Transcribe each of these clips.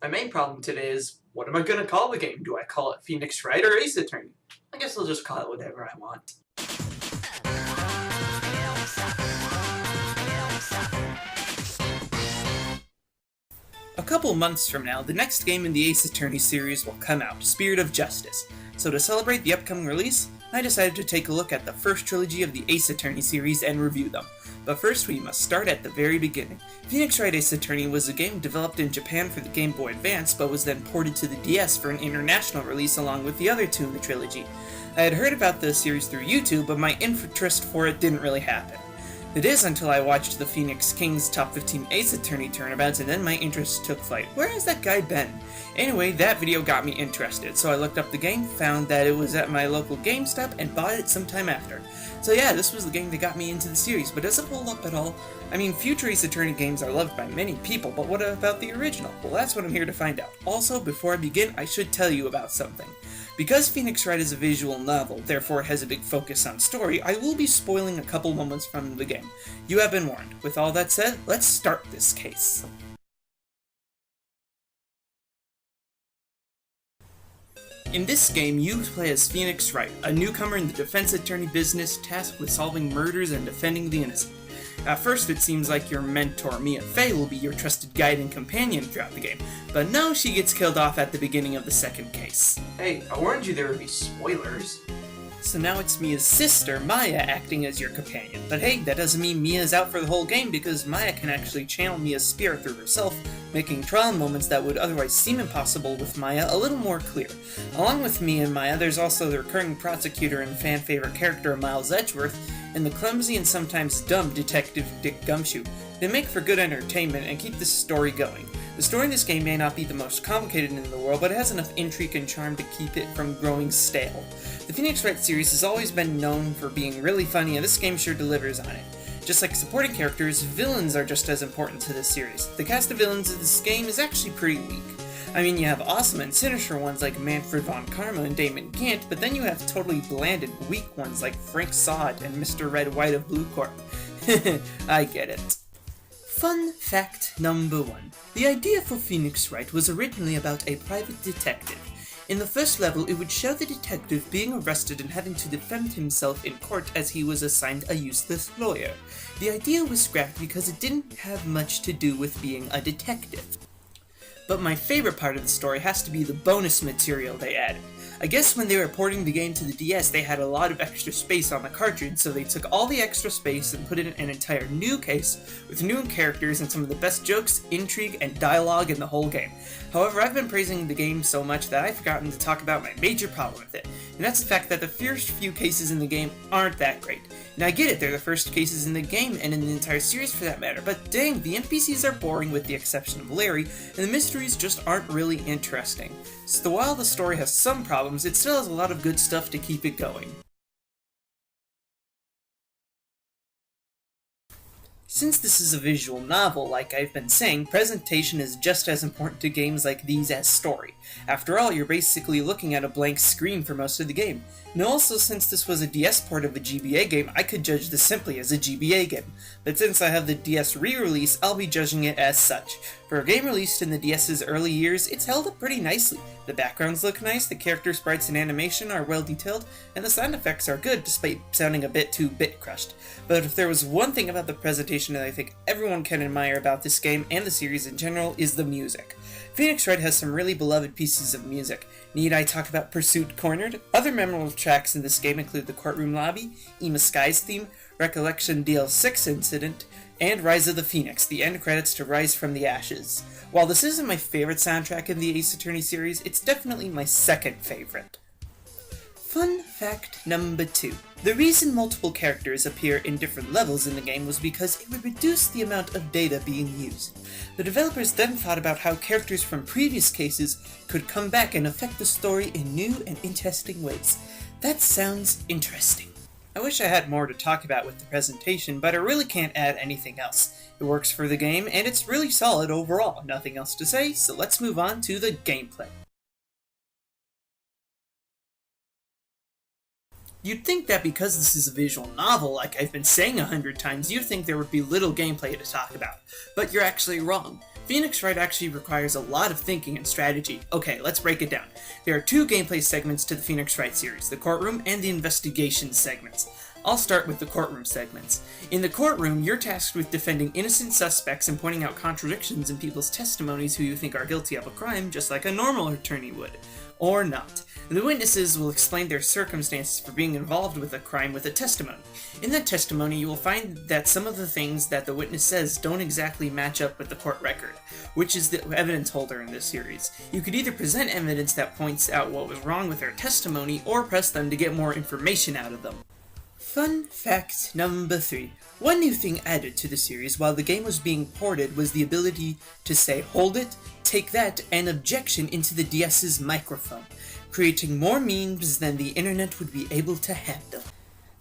My main problem today is, what am I gonna call the game? Do I call it Phoenix Wright or Ace Attorney? I guess I'll just call it whatever I want. A couple months from now, the next game in the Ace Attorney series will come out, Spirit of Justice. So to celebrate the upcoming release, I decided to take a look at the first trilogy of the Ace Attorney series and review them. But first we must start at the very beginning. Phoenix Wright Ace Attorney was a game developed in Japan for the Game Boy Advance, but was then ported to the DS for an international release along with the other two in the trilogy. I had heard about the series through YouTube, but my interest for it didn't really happen. It is until I watched the Phoenix King's Top 15 Ace Attorney tournaments and then my interest took flight. Where has that guy been? Anyway, that video got me interested, so I looked up the game, found that it was at my local GameStop, and bought it sometime after. So yeah, this was the game that got me into the series, but does it hold up at all? I mean, future Ace Attorney games are loved by many people, but what about the original? Well, that's what I'm here to find out. Also, before I begin, I should tell you about something. Because Phoenix Wright is a visual novel, therefore it has a big focus on story, I will be spoiling a couple moments from the game. You have been warned. With all that said, let's start this case. In this game, you play as Phoenix Wright, a newcomer in the defense attorney business tasked with solving murders and defending the innocent. At first, it seems like your mentor, Mia Fey, will be your trusted guide and companion throughout the game, but no, she gets killed off at the beginning of the second case. Hey, I warned you there would be spoilers. So now it's Mia's sister, Maya, acting as your companion. But hey, that doesn't mean Mia's out for the whole game, because Maya can actually channel Mia's spirit through herself, making trial moments that would otherwise seem impossible with Maya a little more clear. Along with Mia and Maya, there's also the recurring prosecutor and fan-favorite character Miles Edgeworth, and the clumsy and sometimes dumb Detective Dick Gumshoe. They make for good entertainment and keep the story going. The story in this game may not be the most complicated in the world, but it has enough intrigue and charm to keep it from growing stale. The Phoenix Wright series has always been known for being really funny, and this game sure delivers on it. Just like supporting characters, villains are just as important to this series. The cast of villains of this game is actually pretty weak. I mean, you have awesome and sinister ones like Manfred von Karma and Damon Gant, but then you have totally bland and weak ones like Frank Sod and Mr. Red White of Blue Corp. I get it. Fun fact number 1. The idea for Phoenix Wright was originally about a private detective. In the first level, it would show the detective being arrested and having to defend himself in court as he was assigned a useless lawyer. The idea was scrapped because it didn't have much to do with being a detective. But my favorite part of the story has to be the bonus material they added. I guess when they were porting the game to the DS, they had a lot of extra space on the cartridge, so they took all the extra space and put in an entire new case with new characters and some of the best jokes, intrigue, and dialogue in the whole game. However, I've been praising the game so much that I've forgotten to talk about my major problem with it, and that's the fact that the first few cases in the game aren't that great. Now I get it, they're the first cases in the game, and in the entire series for that matter, but dang, the NPCs are boring with the exception of Larry, and the mysteries just aren't really interesting. So while the story has some problems, it still has a lot of good stuff to keep it going. Since this is a visual novel, like I've been saying, presentation is just as important to games like these as story. After all, you're basically looking at a blank screen for most of the game. And also, since this was a DS port of a GBA game, I could judge this simply as a GBA game. But since I have the DS re-release, I'll be judging it as such. For a game released in the DS's early years, it's held up pretty nicely. The backgrounds look nice, the character sprites and animation are well detailed, and the sound effects are good despite sounding a bit too bit-crushed. But if there was one thing about the presentation that I think everyone can admire about this game and the series in general, is the music. Phoenix Wright has some really beloved pieces of music. Need I talk about Pursuit Cornered? Other memorable tracks in this game include the Courtroom Lobby, Ema Sky's theme, Recollection DL6 Incident, and Rise of the Phoenix, the end credits to Rise from the Ashes. While this isn't my favorite soundtrack in the Ace Attorney series, it's definitely my second favorite. Fun fact number 2. The reason multiple characters appear in different levels in the game was because it would reduce the amount of data being used. The developers then thought about how characters from previous cases could come back and affect the story in new and interesting ways. That sounds interesting. I wish I had more to talk about with the presentation, but I really can't add anything else. It works for the game, and it's really solid overall. Nothing else to say, so let's move on to the gameplay. You'd think that because this is a visual novel, like I've been saying 100 times, you'd think there would be little gameplay to talk about. But you're actually wrong. Phoenix Wright actually requires a lot of thinking and strategy. Okay, let's break it down. There are two gameplay segments to the Phoenix Wright series, the courtroom and the investigation segments. I'll start with the courtroom segments. In the courtroom, you're tasked with defending innocent suspects and pointing out contradictions in people's testimonies who you think are guilty of a crime, just like a normal attorney would. Or not. The witnesses will explain their circumstances for being involved with a crime with a testimony. In that testimony, you will find that some of the things that the witness says don't exactly match up with the court record, which is the evidence holder in this series. You could either present evidence that points out what was wrong with their testimony, or press them to get more information out of them. Fun fact number 3. One new thing added to the series while the game was being ported was the ability to say "hold it," "take that," and "objection" into the DS's microphone, creating more memes than the internet would be able to handle.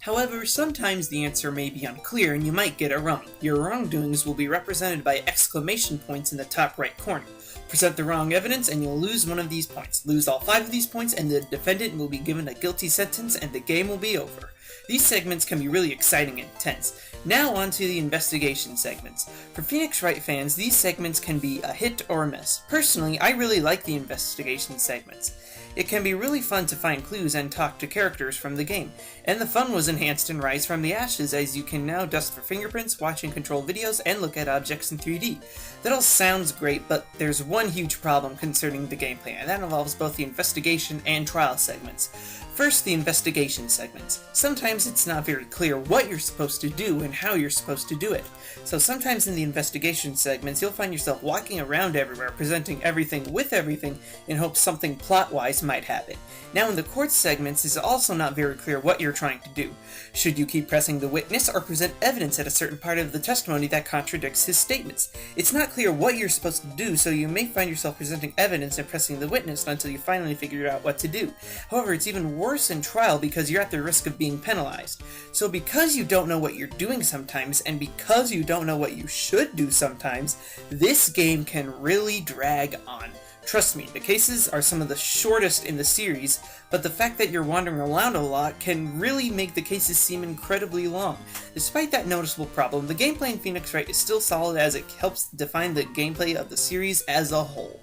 However, sometimes the answer may be unclear and you might get it wrong. Your wrongdoings will be represented by exclamation points in the top right corner. Present the wrong evidence and you'll lose one of these points. Lose all 5 of these points and the defendant will be given a guilty sentence and the game will be over. These segments can be really exciting and intense. Now on to the investigation segments. For Phoenix Wright fans, these segments can be a hit or a miss. Personally, I really like the investigation segments. It can be really fun to find clues and talk to characters from the game, and the fun was enhanced in Rise from the Ashes as you can now dust for fingerprints, watch and control videos, and look at objects in 3D. That all sounds great, but there's one huge problem concerning the gameplay, and that involves both the investigation and trial segments. First, the investigation segments. Sometimes it's not very clear what you're supposed to do and how you're supposed to do it. So sometimes in the investigation segments, you'll find yourself walking around everywhere, presenting everything with everything in hopes something plot-wise might happen. Now in the court segments, it's also not very clear what you're trying to do. Should you keep pressing the witness or present evidence at a certain part of the testimony that contradicts his statements? It's not clear what you're supposed to do, so you may find yourself presenting evidence and pressing the witness until you finally figure out what to do. However, it's even worse in trial because you're at the risk of being penalized. So because you don't know what you're doing sometimes, and because you don't know what you should do sometimes, this game can really drag on. Trust me, the cases are some of the shortest in the series, but the fact that you're wandering around a lot can really make the cases seem incredibly long. Despite that noticeable problem, the gameplay in Phoenix Wright is still solid as it helps define the gameplay of the series as a whole.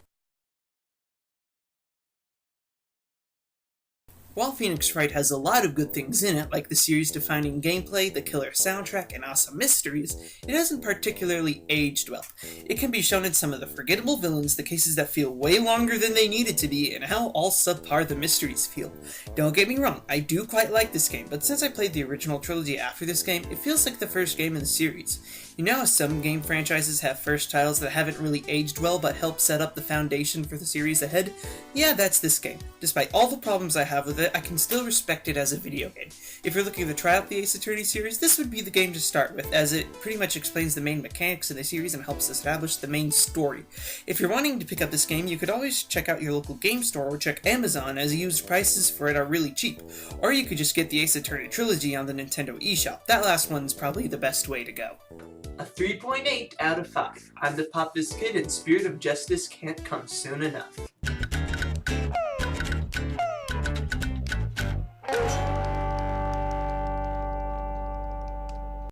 While Phoenix Wright has a lot of good things in it, like the series-defining gameplay, the killer soundtrack, and awesome mysteries, it hasn't particularly aged well. It can be shown in some of the forgettable villains, the cases that feel way longer than they needed to be, and how all subpar the mysteries feel. Don't get me wrong, I do quite like this game, but since I played the original trilogy after this game, it feels like the first game in the series. You know how some game franchises have first titles that haven't really aged well but help set up the foundation for the series ahead? Yeah, that's this game. Despite all the problems I have with it, I can still respect it as a video game. If you're looking to try out the Ace Attorney series, this would be the game to start with, as it pretty much explains the main mechanics of the series and helps establish the main story. If you're wanting to pick up this game, you could always check out your local game store or check Amazon, as used prices for it are really cheap. Or you could just get the Ace Attorney trilogy on the Nintendo eShop. That last one's probably the best way to go. A 3.8 out of 5. I'm the Pop This Kid, and Spirit of Justice can't come soon enough.